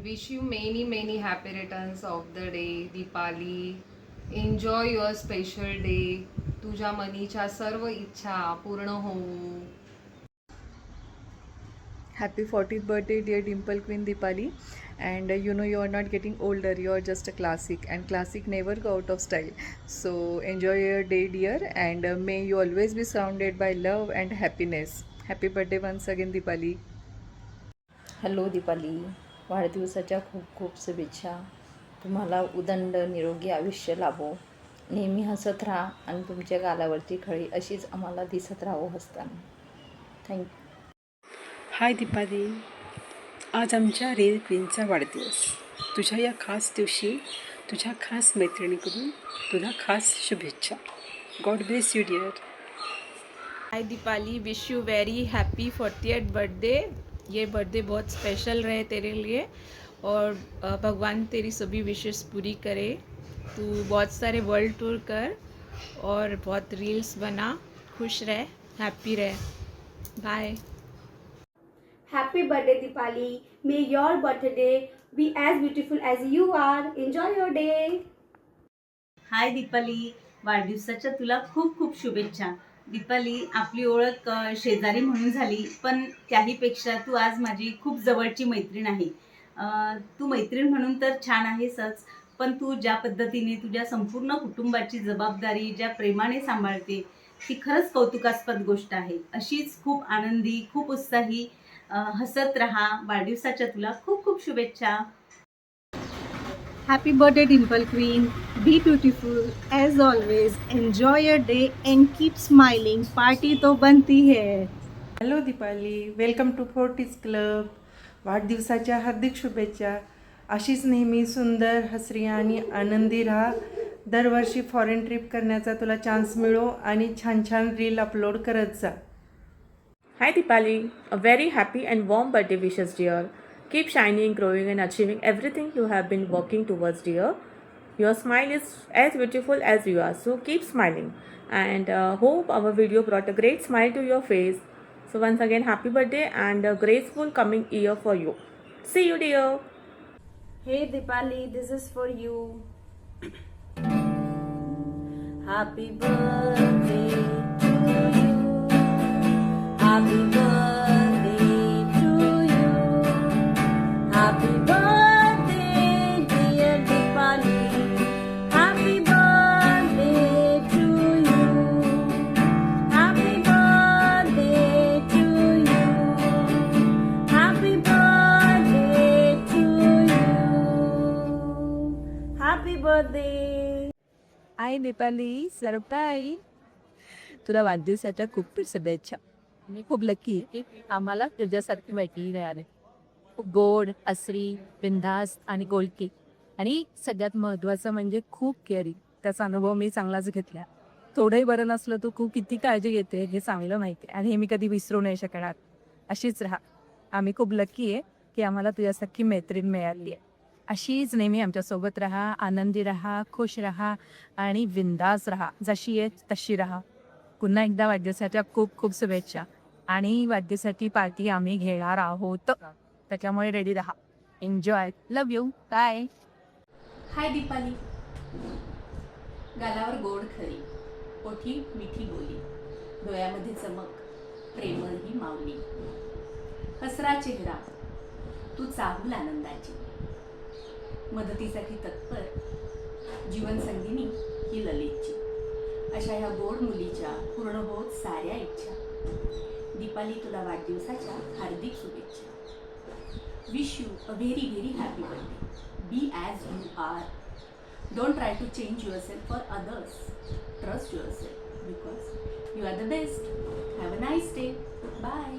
wish you many many happy returns of the day Dipali. Enjoy your special day. तुझ्या मनीच्या सर्व इच्छा पूर्ण होऊ. Happy 40th birthday, dear Dimple Queen Dipali. And you know, you are not getting older, you are just a classic, and classic never go out of style. So enjoy your day, dear, and may you always be surrounded by love and happiness. Happy birthday once again, Dipali. Hello Deepali, वाढदिवसाच्या खूप खूप शुभेच्छा. तुम्हाला उदंड निरोगी आयुष्य लाभो, नेहमी हसत राहा आणि तुमच्या गालावरची खळी अशीच आम्हाला दिसत राहो हसताना. थँक्यू. हाय दीपाली, आज आमच्या रेल क्वीनचा वाढदिवस. तुझ्या या खास दिवशी तुझ्या खास मैत्रिणीकडून तुला खास शुभेच्छा. God bless you dear. Hi Deepali, wish you very happy 40th birthday. ये बर्थडे बहुत स्पेशल रहे तेरे लिए और भगवान तेरी सभी विशेस पूरी करे. तू बहुत सारे वर्ल्ड टूर कर और बहुत रील्स बना. खुश रह, हैप्पी रह. Bye. Happy birthday Dipali. May your birthday be as beautiful as you are. Enjoy your day. हाय दीपाली, वाढदिवसाच्या तुला खूप खूप शुभेच्छा. दीपाली, आपली ओळख शेजारी म्हणून झाली, पण त्याहीपेक्षा तू आज माझी खूप जवळची मैत्रीण आहे. तू मैत्रीण म्हणून तर छान आहेसच, पण तू ज्या पद्धतीने तुझ्या संपूर्ण कुटुंबाची जबाबदारी ज्या प्रेमाने सांभाळते ती खरंच कौतुकास्पद गोष्ट आहे. अशीच खूप आनंदी, खूप उत्साही हसत रहा. वाढदिवसाच्या तुला खूप खूप शुभेच्छा. Happy birthday Dimple Queen. Be beautiful as always. Enjoy your day and keep smiling. Party तो बनती है. Hello Deepali, welcome to 40s club. वाढदिवसाच्या हार्दिक शुभेच्छा. अशीच नेहमी सुंदर, हसरी आणि आनंदी राहा. दरवर्षी फॉरेन ट्रिप करण्याचा तुला चान्स मिळो आणि छान छान रील अपलोड करत जा. Hi Dipali, a very happy and warm birthday wishes dear. Keep shining, growing and achieving everything you have been working towards dear. Your smile is as beautiful as you are, so keep smiling. And hope our video brought a great smile to your face. So once again happy birthday and a graceful coming year for you. See you dear. Hey Dipali, this is for you. Happy birthday to you. Happy birthday to you. Happy birthday dear Dipali. Happy birthday to you. Happy birthday to you. Happy birthday to you. Happy birthday. Hi Dipali, surprise. तुला वाढदिवसाच्या खूप शुभेच्छा. मी खूप lucky की आम्हाला तुझ्यासारखी मैत्रीण मिळाली. खूप गोड, असरी, बिनधास्त आणि गोलकी, आणि सगळ्यात महत्त्वाचं म्हणजे खूप केअरिंग. त्याचा अनुभव मी चांगलाच घेतला. थोडंही बरं नसलं तू खूप किती काळजी घेते हे चांगलं माहिती आहे, आणि हे मी कधी विसरू नाही शकणार. अशीच राहा. आम्ही खूप लकी आहे की आम्हाला तुझ्यासारखी मैत्रीण मिळाली आहे. अशीच नेहमी आमच्यासोबत राहा, आनंदी राहा, खुश राहा आणि बिनधास्त राहा. जशी आहे तशी राहा. पुन्हा एकदा वाढदिवसाच्या खूप खूप शुभेच्छा. आणि वाढदिवसाची पार्टी आम्ही घेणार आहोत, त्याच्यामुळे रेडी राहा. एन्जॉय. Love you. बाय. हाय दीपाली, गालावर गोड खरी, ओठी मिठी बोली, डोळ्यामध्ये चमक, प्रेमळ ही माऊली, हसरा चेहरा, तू चाहूल आनंदाची, मदतीसाठी तत्पर, जीवन संगिनी ही ललितची. अशा ह्या गोड मुलीच्या पूर्ण होत साऱ्या इच्छा. दीपाली, तुला वाढदिवसाच्या हार्दिक शुभेच्छा. Wish you a very very happy birthday. Be as you are. Don't try to change yourself for others. Trust yourself because you are the best. Have a nice day. Bye.